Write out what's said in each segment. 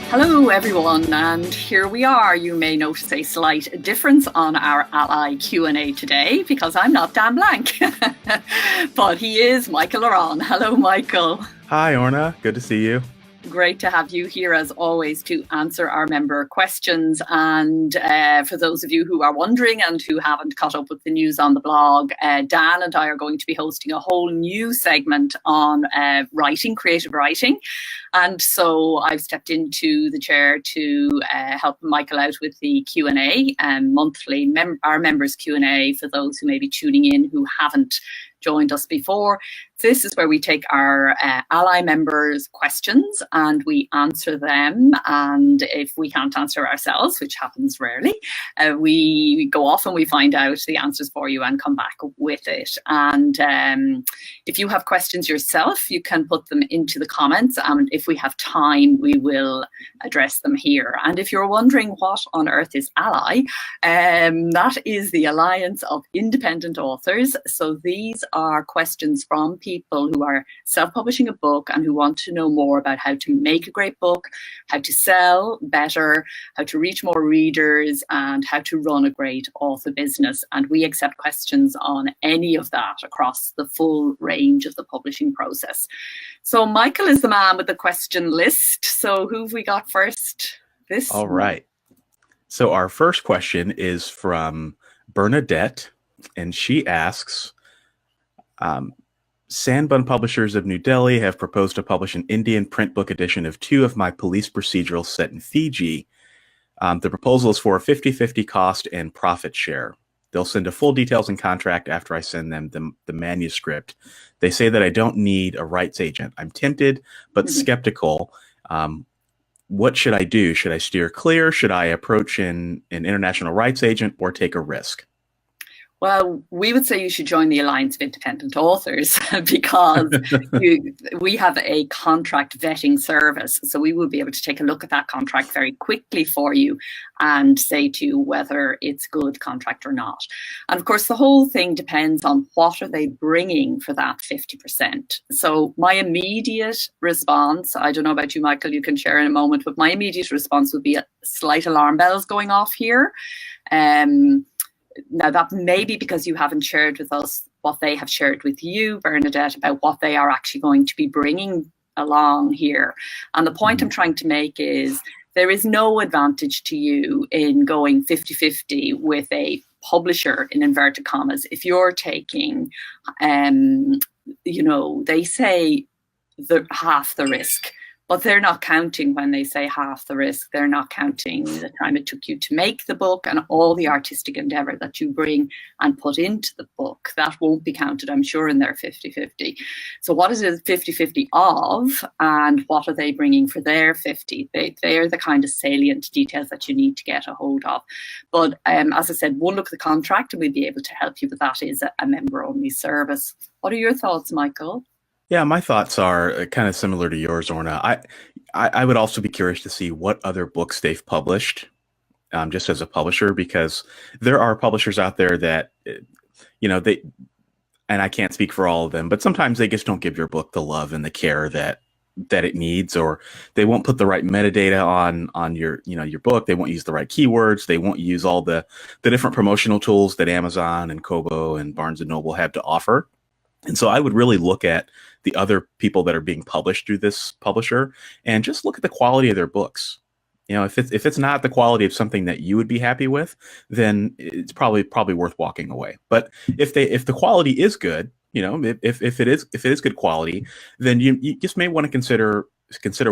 Hello everyone, and here we are. You may notice a slight difference on our ALLi Q&A today because I'm not Dan Blank, but he is Michael Ronn. Hello Michael. Hi Orna, good to see you. Great to have you here as always to answer our member questions. And for those of you who are wondering and who haven't caught up with the news on the blog, Dan and I are going to be hosting a whole new segment on writing, creative writing. And so I've stepped into the chair to help Michael out with the Q&A, monthly our members Q&A for those who may be tuning in who haven't joined us before. This is where we take our ALLi members questions and we answer them. And if we can't answer ourselves, which happens rarely, we go off and we find out the answers for you and come back with it. And if you have questions yourself, you can put them into the comments. And if we have time, we will address them here. And if you're wondering what on earth is ALLi, that is the Alliance of Independent Authors. So these are questions from people who are self-publishing a book and who want to know more about how to make a great book, how to sell better, how to reach more readers, and how to run a great author business. And we accept questions on any of that across the full range of the publishing process. So Michael is the man with the question list. So who have we got first? All right. So our first question is from Bernadette, and she asks, Sandbun Publishers of New Delhi have proposed to publish an Indian print book edition of 2 of my police procedurals set in Fiji. The proposal is for a 50-50 cost and profit share. They'll send a full details and contract after I send them the manuscript. They say that I don't need a rights agent. I'm tempted, but skeptical. What should I do? Should I steer clear? Should I approach an international rights agent or take a risk? Well, we would say you should join the Alliance of Independent Authors because we have a contract vetting service. So we will be able to take a look at that contract very quickly for you and say to you whether it's a good contract or not. And of course, the whole thing depends on what are they bringing for that 50%. So my immediate response, I don't know about you, Michael, you can share in a moment, but my immediate response would be a slight alarm bells going off here. Now, that may be because you haven't shared with us what they have shared with you, Bernadette, about what they are actually going to be bringing along here. And the point I'm trying to make is there is no advantage to you in going 50-50 with a publisher, in inverted commas, if you're taking, they say half the risk. But they're not counting when they say half the risk. They're not counting the time it took you to make the book and all the artistic endeavor that you bring and put into the book. That won't be counted, I'm sure, in their 50-50. So what is it 50-50 of, and what are they bringing for their 50? They are the kind of salient details that you need to get a hold of. But as I said, we'll look at the contract and we'll be able to help you, but that is a member-only service. What are your thoughts, Michael? Yeah, my thoughts are kind of similar to yours, Orna. I would also be curious to see what other books they've published, just as a publisher, because there are publishers out there that, they, and I can't speak for all of them, but sometimes they just don't give your book the love and the care that it needs, or they won't put the right metadata on your book. They won't use the right keywords. They won't use all the different promotional tools that Amazon and Kobo and Barnes and Noble have to offer. And so I would really look at the other people that are being published through this publisher and just look at the quality of their books. If it's not the quality of something that you would be happy with, then it's probably worth walking away. But if the quality is good, if it is good quality, then you just may want to consider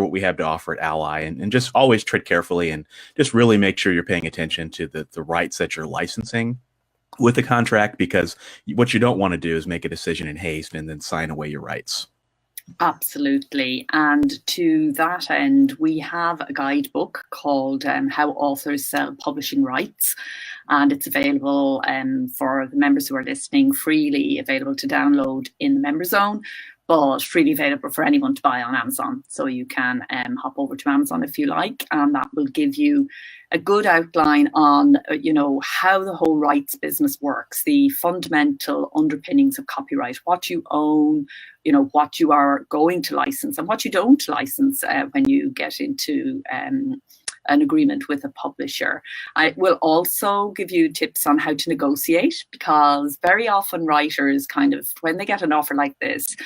what we have to offer at ALLi, and just always tread carefully and just really make sure you're paying attention to the rights that you're licensing with the contract, because what you don't want to do is make a decision in haste and then sign away your rights. Absolutely. And to that end, we have a guidebook called How Authors Sell Publishing Rights. And it's available for the members who are listening, freely available to download in the member zone. but freely available for anyone to buy on Amazon. So you can hop over to Amazon if you like, and that will give you a good outline on, how the whole rights business works, the fundamental underpinnings of copyright, what you own, what you are going to license and what you don't license when you get into an agreement with a publisher. I will also give you tips on how to negotiate, because very often writers when they get an offer like this,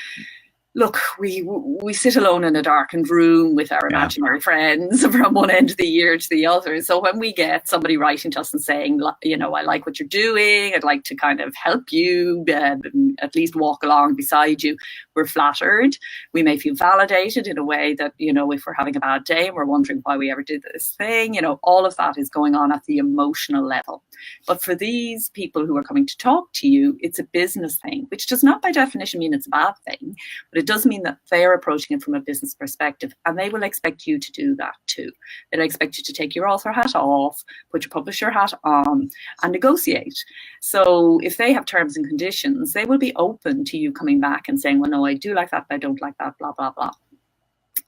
look, we sit alone in a darkened room with our imaginary friends from one end of the year to the other. So when we get somebody writing to us and saying, I like what you're doing, I'd like to kind of help you, at least walk along beside you, we're flattered. We may feel validated in a way that, if we're having a bad day and we're wondering why we ever did this thing, all of that is going on at the emotional level. But for these people who are coming to talk to you, it's a business thing, which does not by definition mean it's a bad thing, but it does mean that they're approaching it from a business perspective, and they will expect you to do that too. They'll expect you to take your author hat off, put your publisher hat on, and negotiate. So if they have terms and conditions, they will be open to you coming back and saying, well, no, I do like that, but I don't like that, blah, blah, blah.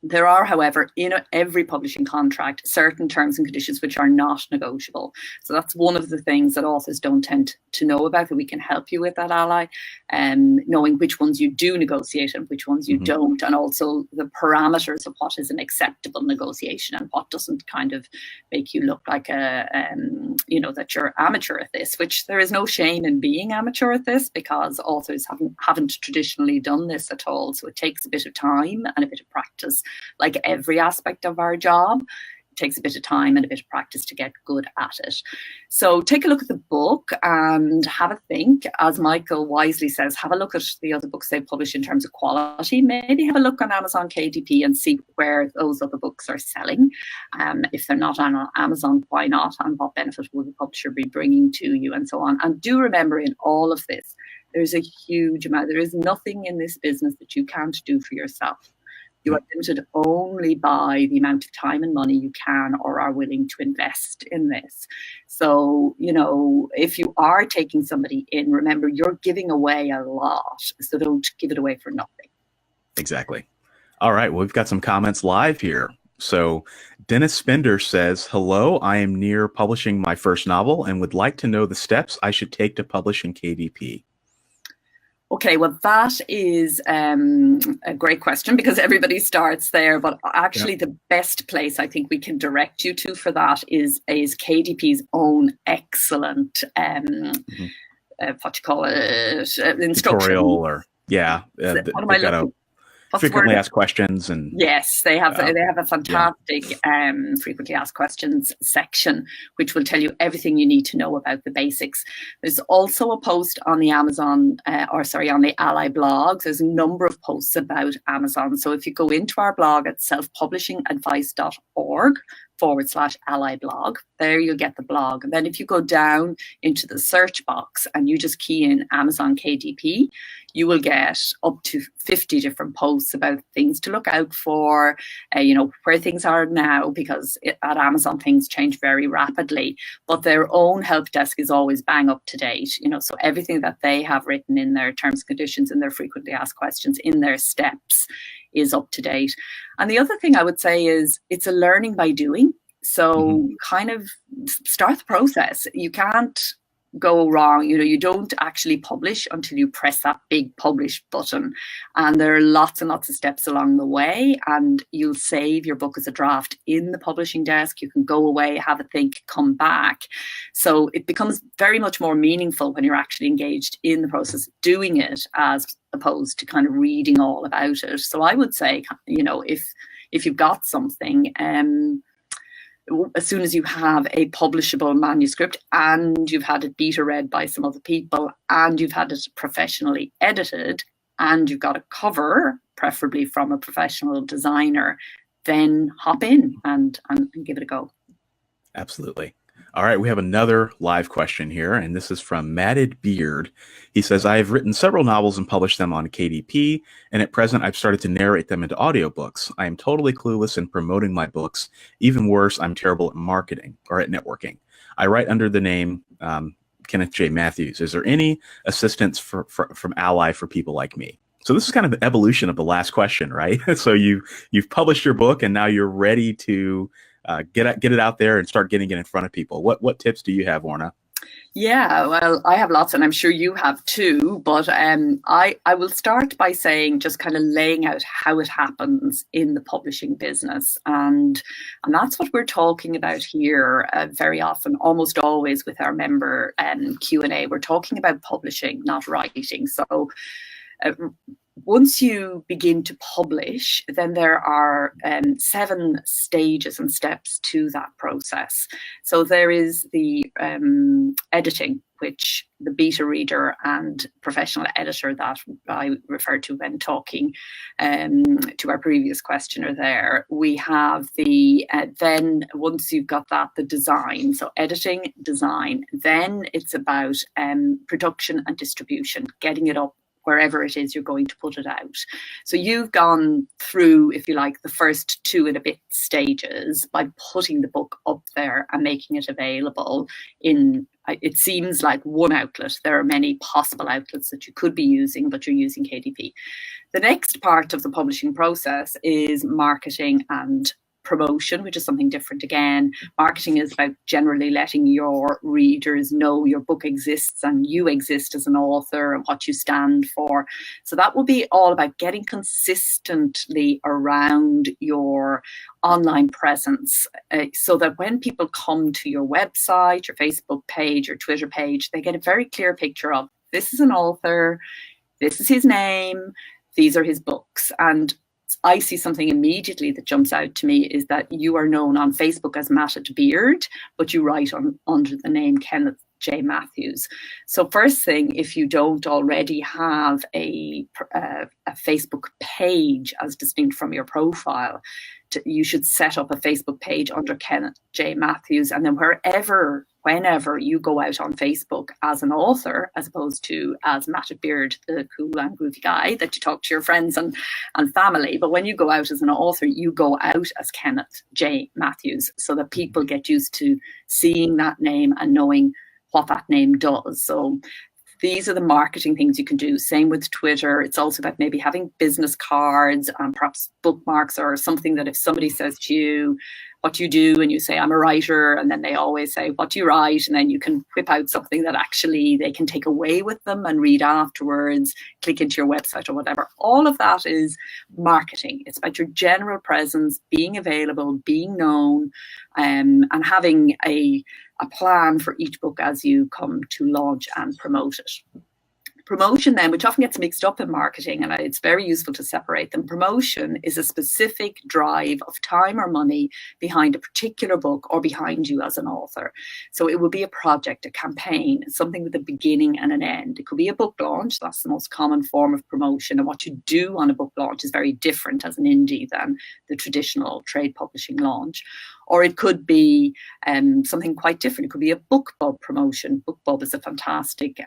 There are, however, in every publishing contract, certain terms and conditions which are not negotiable. So that's one of the things that authors don't tend to know about, that we can help you with at ALLi, knowing which ones you do negotiate and which ones you don't, and also the parameters of what is an acceptable negotiation and what doesn't kind of make you look like that you're amateur at this, which there is no shame in being amateur at this, because authors haven't traditionally done this at all. So it takes a bit of time and a bit of practice. Like every aspect of our job, it takes a bit of time and a bit of practice to get good at it. So take a look at the book and have a think. As Michael wisely says, have a look at the other books they publish in terms of quality. Maybe have a look on Amazon KDP and see where those other books are selling. If they're not on Amazon, why not? And what benefit will the publisher be bringing to you, and so on. And do remember, in all of this, there's a huge amount. There is nothing in this business that you can't do for yourself. You are limited only by the amount of time and money you can or are willing to invest in this. So, if you are taking somebody in, remember, you're giving away a lot. So don't give it away for nothing. Exactly. All right. Well, we've got some comments live here. So Dennis Spender says, hello, I am near publishing my first novel and would like to know the steps I should take to publish in KDP. Okay, well, that is a great question, because everybody starts there. But actually, the best place I think we can direct you to for that is KDP's own excellent, what you call it, instruction. Tutorial, or frequently asked questions, and yes, they have a fantastic frequently asked questions section, which will tell you everything you need to know about the basics. There's also a post on the on the ALLi blog. There's a number of posts about Amazon. So if you go into our blog at selfpublishingadvice.org/ALLi blog, there you'll get the blog. And then if you go down into the search box and you just key in Amazon KDP, you will get up to 50 different posts about things to look out for, where things are now, because at Amazon things change very rapidly. But their own help desk is always bang up to date, so everything that they have written in their terms and conditions, in their frequently asked questions, in their steps, is up to date. And the other thing I would say is it's a learning by doing. So kind of start the process. You can't go wrong. You don't actually publish until you press that big publish button. And there are lots and lots of steps along the way, and you'll save your book as a draft in the publishing desk. You can go away, have a think, come back. So it becomes very much more meaningful when you're actually engaged in the process of doing it, as opposed to kind of reading all about it. So I would say, if you've got something, as soon as you have a publishable manuscript and you've had it beta read by some other people and you've had it professionally edited and you've got a cover, preferably from a professional designer, then hop in and give it a go. Absolutely. All right, we have another live question here, and this is from Matted Beard. He says, I have written several novels and published them on KDP, and at present I've started to narrate them into audiobooks. I am totally clueless in promoting my books. Even worse, I'm terrible at marketing or at networking. I write under the name Kenneth J. Matthews. Is there any assistance from ALLi for people like me? So this is kind of the evolution of the last question, right? So you've published your book, and now you're ready to get it out there and start getting it in front of people. What tips do you have, Orna? Yeah, well, I have lots, and I'm sure you have too. But I will start by saying, just kind of laying out how it happens in the publishing business, and that's what we're talking about here very often, almost always with our member Q&A. We're talking about publishing, not writing. So once you begin to publish, then there are 7 stages and steps to that process. So there is the editing, which the beta reader and professional editor that I referred to when talking to our previous questioner there. We have the, then once you've got that, the design. So editing, design. Then it's about production and distribution, getting it up wherever it is you're going to put it out. So you've gone through, if you like, the first 2 and a bit stages by putting the book up there and making it available in, it seems like, one outlet. There are many possible outlets that you could be using, but you're using KDP. The next part of the publishing process is marketing and promotion, which is something different again. Marketing is about generally letting your readers know your book exists and you exist as an author and what you stand for. So that will be all about getting consistently around your online presence, so that when people come to your website, your Facebook page, your Twitter page, they get a very clear picture of, this is an author, this is his name, these are his books. And I see something immediately that jumps out to me is that you are known on Facebook as Matted Beard, but you write under the name Kenneth J. Matthews. So first thing, if you don't already have a Facebook page as distinct from your profile, you should set up a Facebook page under Kenneth J. Matthews, and then whenever you go out on Facebook as an author, as opposed to as Matted Beard, the cool and groovy guy that you talk to your friends and family, but when you go out as an author, you go out as Kenneth J. Matthews, so that people get used to seeing that name and knowing what that name does. So these are the marketing things you can do. Same with Twitter. It's also about maybe having business cards and perhaps bookmarks or something that if somebody says to you, what do you do? And you say, I'm a writer. And then they always say, what do you write? And then you can whip out something that actually they can take away with them and read afterwards, click into your website or whatever. All of that is marketing. It's about your general presence, being available, being known, and having a plan for each book as you come to launch and promote it. Promotion then, which often gets mixed up in marketing, and it's very useful to separate them. Promotion is a specific drive of time or money behind a particular book or behind you as an author. So it will be a project, a campaign, something with a beginning and an end. It could be a book launch. That's the most common form of promotion. And what you do on a book launch is very different as an indie than the traditional trade publishing launch. Or it could be something quite different. It could be a BookBub promotion. BookBub is a fantastic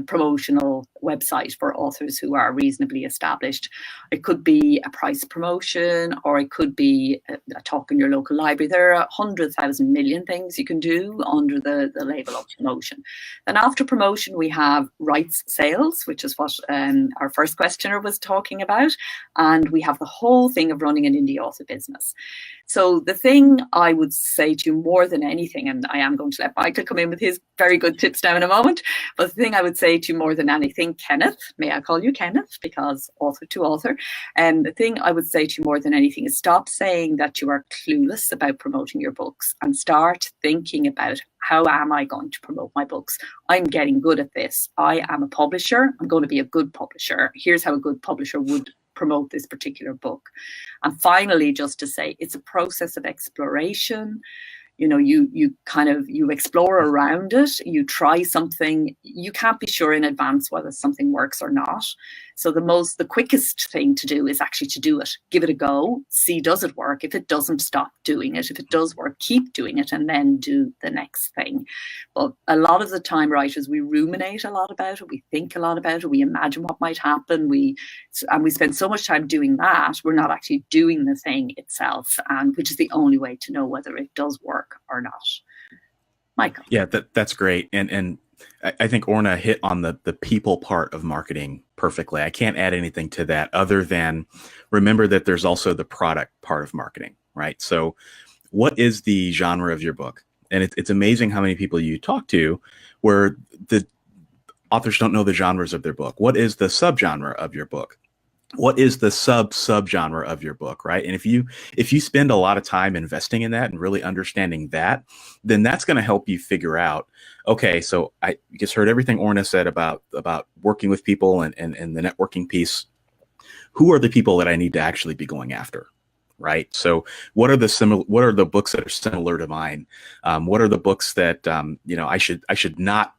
promotional website for authors who are reasonably established. It could be a price promotion, or it could be a talk in your local library. There are 100,000 million things you can do under the label of promotion. Then after promotion, we have rights sales, which is what our first questioner was talking about. And we have the whole thing of running an indie author business. So the thing I would say to you more than anything, and I am going to let Michael come in with his very good tips now in a moment, but the thing I would say to you more than anything, Kenneth, may I call you Kenneth, because author to author, and the thing I would say to you more than anything is stop saying that you are clueless about promoting your books and start thinking about, how am I going to promote my books? I'm getting good at this. I am a publisher. I'm going to be a good publisher. Here's how a good publisher would promote this particular book. And finally, just to say, it's a process of exploration. You know, you explore around it, you try something, you can't be sure in advance whether something works or not. So the quickest thing to do is actually to do it, give it a go, see, does it work? If it doesn't, stop doing it. If it does work, keep doing it, and then do the next thing. But a lot of the time, writers, we ruminate a lot about it, we think a lot about it, we imagine what might happen, we spend so much time doing that, we're not actually doing the thing itself, and which is the only way to know whether it does work or not. Michael. Yeah, that's great. And I think Orna hit on the people part of marketing perfectly. I can't add anything to that other than remember that there's also the product part of marketing, right? So what is the genre of your book? And it's amazing how many people you talk to where the authors don't know the genres of their book. What is the subgenre of your book? What is the subgenre of your book, right? And if you spend a lot of time investing in that and really understanding that, then that's going to help you figure out, okay, so I just heard everything Orna said about working with people and the networking piece. Who are the people that I need to actually be going after? Right. So what are the books that are similar to mine? What are the books that, I should not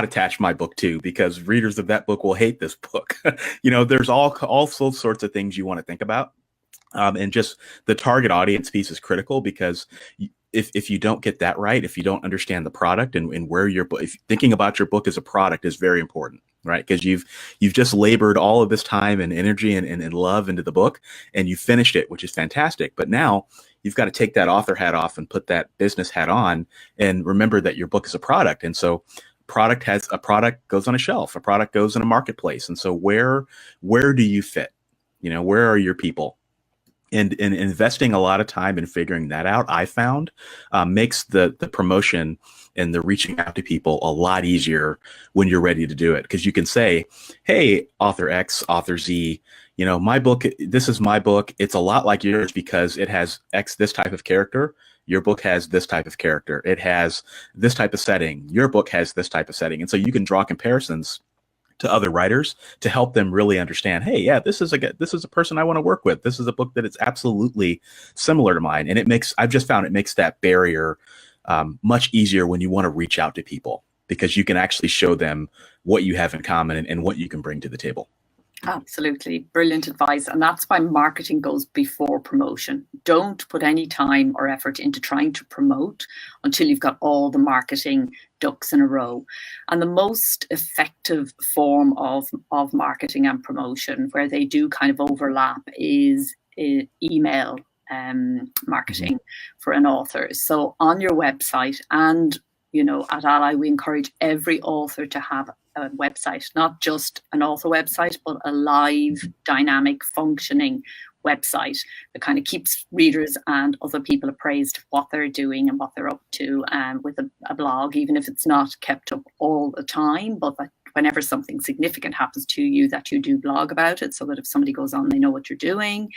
attach my book to, because readers of that book will hate this book. There's all sorts of things you want to think about. And just the target audience piece is critical, because if you don't get that right, if you don't understand the product and where your book, thinking about your book as a product is very important, right? Because you've just labored all of this time and energy and love into the book, and you finished it, which is fantastic. But now you've got to take that author hat off and put that business hat on, and remember that your book is a product. And so product goes on a shelf, a product goes in a marketplace. And so where do you fit? Where are your people? And investing a lot of time in figuring that out, I found, makes the promotion and the reaching out to people a lot easier when you're ready to do it. Because you can say, hey, author X, author Z, my book, this is my book. It's a lot like yours because it has X, this type of character. Your book has this type of character. It has this type of setting. Your book has this type of setting. And so you can draw comparisons to other writers to help them really understand, hey, yeah, this is a person I want to work with. This is a book that is absolutely similar to mine. And I've just found it makes that barrier much easier when you want to reach out to people, because you can actually show them what you have in common and what you can bring to the table. Absolutely. Brilliant advice. And that's why marketing goes before promotion. Don't put any time or effort into trying to promote until you've got all the marketing ducks in a row. And the most effective form of marketing and promotion, where they do kind of overlap, is email marketing for an author. So on your website, and at ALLi, we encourage every author to have a website, not just an author website, but a live, dynamic, functioning website that kind of keeps readers and other people appraised of what they're doing and what they're up to, with a blog, even if it's not kept up all the time, but that whenever something significant happens to you, that you do blog about it, so that if somebody goes on, they know what you're doing.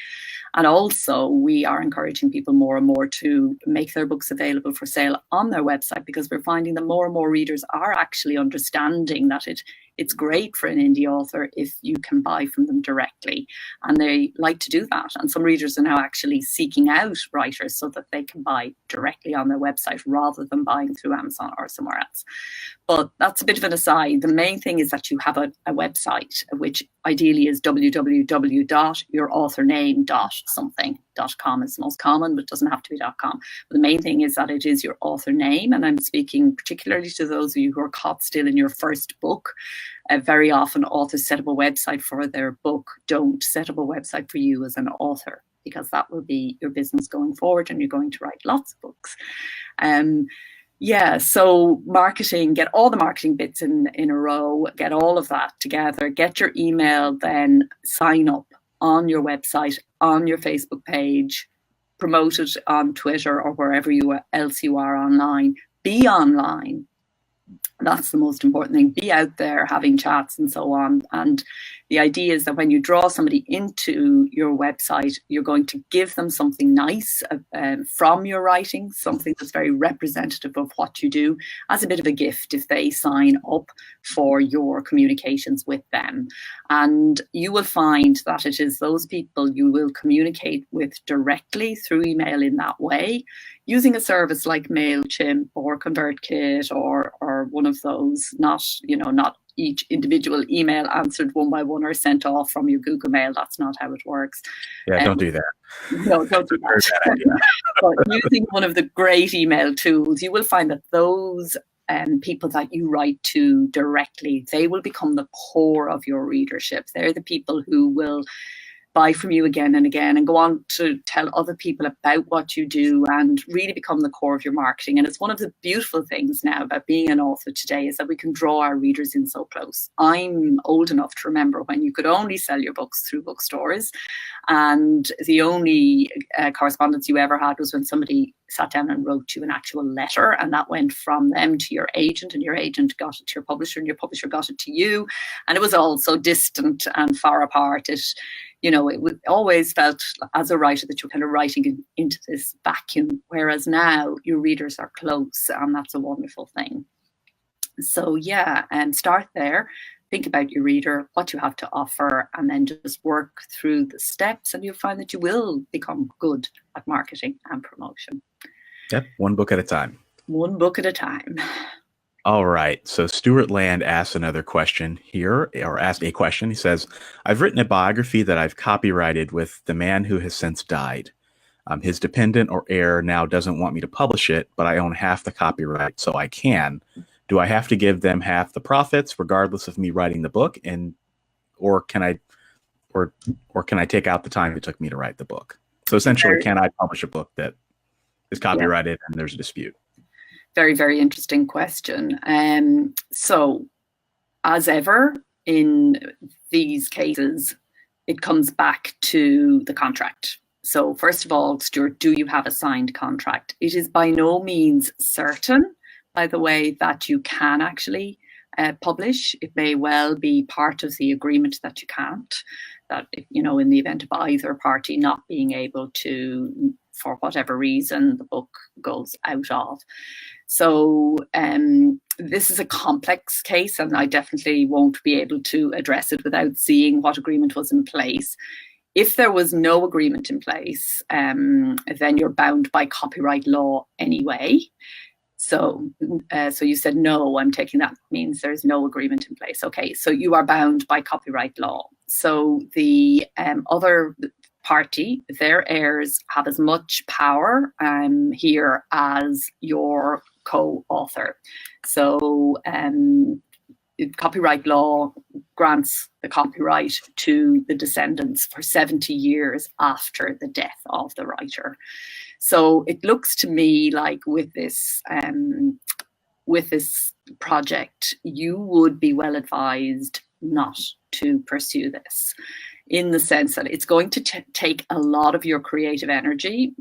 And also, we are encouraging people more and more to make their books available for sale on their website, because we're finding that more and more readers are actually understanding that it's great for an indie author if you can buy from them directly, and they like to do that. And some readers are now actually seeking out writers so that they can buy directly on their website rather than buying through Amazon or somewhere else. But that's a bit of an aside. The main thing is that you have a website, which ideally is www.yourauthorname.something.com is the most common, but it doesn't have to be .com. But the main thing is that it is your author name. And I'm speaking particularly to those of you who are caught still in your first book. Very often authors set up a website for their book. Don't set up a website for you as an author, because that will be your business going forward, and you're going to write lots of books. So marketing, get all the marketing bits in a row, get all of that together, get your email, then sign up on your website, on your Facebook page, promote it on Twitter or wherever else you are online. Be online. That's the most important thing. Be out there having chats and so on. And the idea is that when you draw somebody into your website, you're going to give them something nice from your writing, something that's very representative of what you do, as a bit of a gift if they sign up for your communications with them. And you will find that it is those people you will communicate with directly through email in that way, using a service like MailChimp or ConvertKit or one of those, not each individual email answered one by one or sent off from your Google Mail. That's not how it works. Yeah, don't do that. No, don't do that. But using one of the great email tools, you will find that those people that you write to directly, they will become the core of your readership. They're the people who will buy from you again and again, and go on to tell other people about what you do and really become the core of your marketing. And it's one of the beautiful things now about being an author today is that we can draw our readers in so close. I'm old enough to remember when you could only sell your books through bookstores, and the only correspondence you ever had was when somebody sat down and wrote you an actual letter, and that went from them to your agent, and your agent got it to your publisher, and your publisher got it to you. And it was all so distant and far apart. It always felt as a writer that you're kind of writing into this vacuum, whereas now your readers are close, and that's a wonderful thing. So yeah, and start there. Think about your reader, what you have to offer, and then just work through the steps, and you'll find that you will become good at marketing and promotion. Yep, one book at a time. One book at a time. All right. So Stuart Land asked another question here, or asked a question. He says, I've written a biography that I've copyrighted with the man who has since died. His dependent or heir now doesn't want me to publish it, but I own half the copyright, so I can. Do I have to give them half the profits, regardless of me writing the book, or can I take out the time it took me to write the book? So essentially, can I publish a book that is copyrighted and there's a dispute? Very, very interesting question. So, as ever in these cases, it comes back to the contract. So, first of all, Stuart, do you have a signed contract? It is by no means certain, by the way, that you can actually publish. It may well be part of the agreement that you can't, that, in the event of either party not being able to, for whatever reason, the book goes out of. So this is a complex case, and I definitely won't be able to address it without seeing what agreement was in place. If there was no agreement in place, then you're bound by copyright law anyway. So you said no, I'm taking that means there's no agreement in place. Okay, so you are bound by copyright law. So the other party, their heirs, have as much power here as your co-author. So copyright law grants the copyright to the descendants for 70 years after the death of the writer. So it looks to me like with this project, you would be well advised not to pursue this, in the sense that it's going to take a lot of your creative energy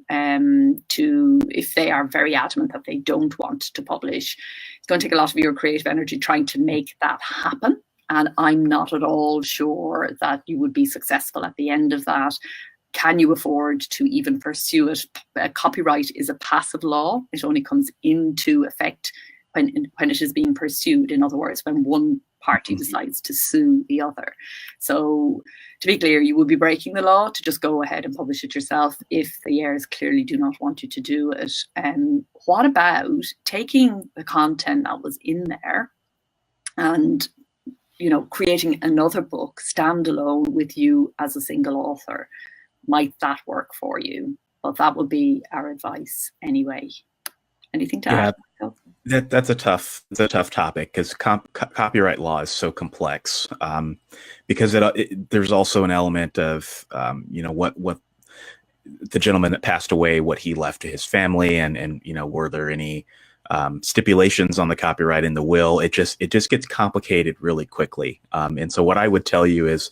if they are very adamant that they don't want to publish, it's going to take a lot of your creative energy trying to make that happen. And I'm not at all sure that you would be successful at the end of that. Can you afford to even pursue it? Copyright is a passive law. It only comes into effect when it is being pursued. In other words, when one party decides to sue the other. So to be clear, you would be breaking the law to just go ahead and publish it yourself if the heirs clearly do not want you to do it. What about taking the content that was in there and creating another book standalone with you as a single author? Might that work for you? Well, that would be our advice anyway. Anything to add? That's a tough topic, because copyright law is so complex. Because there's also an element of what the gentleman that passed away, what he left to his family, and were there any stipulations on the copyright in the will? It just gets complicated really quickly. And so what I would tell you is,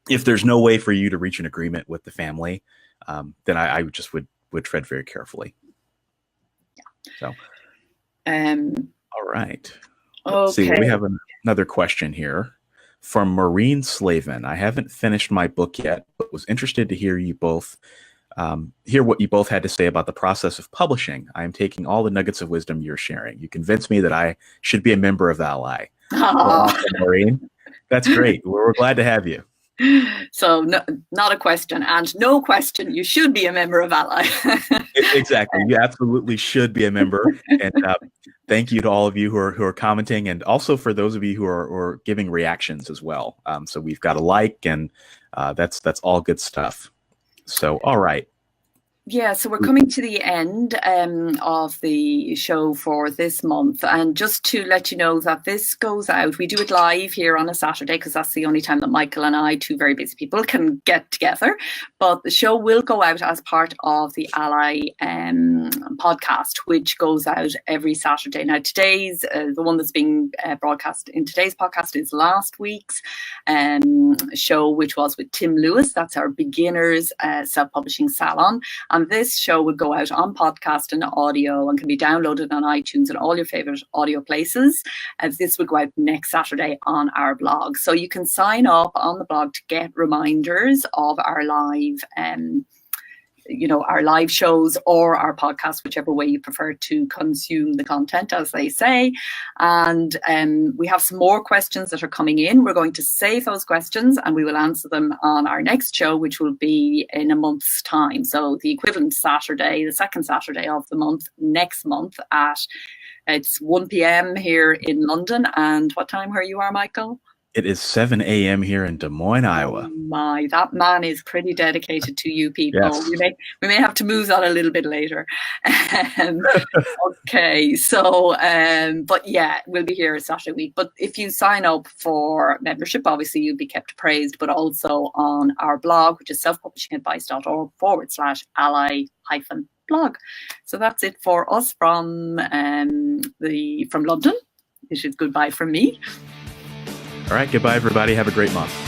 if there's no way for you to reach an agreement with the family, then I just would tread very carefully. So, all right. Let's see. We have another question here from Maureen Slavin. I haven't finished my book yet, but was interested to hear what you both had to say about the process of publishing. I am taking all the nuggets of wisdom you're sharing. You convinced me that I should be a member of ALLi. Well, Maureen, that's great. We're glad to have you. So not a question, and no question, you should be a member of ALLi. Exactly. You absolutely should be a member. And thank you to all of you who are commenting, and also for those of you who are giving reactions as well. So we've got a like, and that's all good stuff. So, all right. Yeah, so we're coming to the end of the show for this month. And just to let you know that this goes out, we do it live here on a Saturday because that's the only time that Michael and I, two very busy people, can get together. But the show will go out as part of the ALLi podcast, which goes out every Saturday. Now, today's, the one that's being broadcast in today's podcast is last week's show, which was with Tim Lewis. That's our beginners self-publishing salon. And this show will go out on podcast and audio and can be downloaded on iTunes and all your favorite audio places. And this will go out next Saturday on our blog. So you can sign up on the blog to get reminders of our live our live shows or our podcast, whichever way you prefer to consume the content, as they say. And we have some more questions that are coming in. We're going to save those questions and we will answer them on our next show, which will be in a month's time. So the equivalent Saturday, the second Saturday of the month, next month it's 1 p.m. here in London. And what time where you are, Michael? It is 7 a.m. here in Des Moines, Iowa. My, that man is pretty dedicated to you people. Yes. We may have to move that a little bit later. Okay, so, but yeah, we'll be here Saturday week. But if you sign up for membership, obviously you'll be kept appraised, but also on our blog, which is selfpublishingadvice.org/ALLi-blog. So that's it for us from London. This is goodbye from me. All right, goodbye, everybody. Have a great month.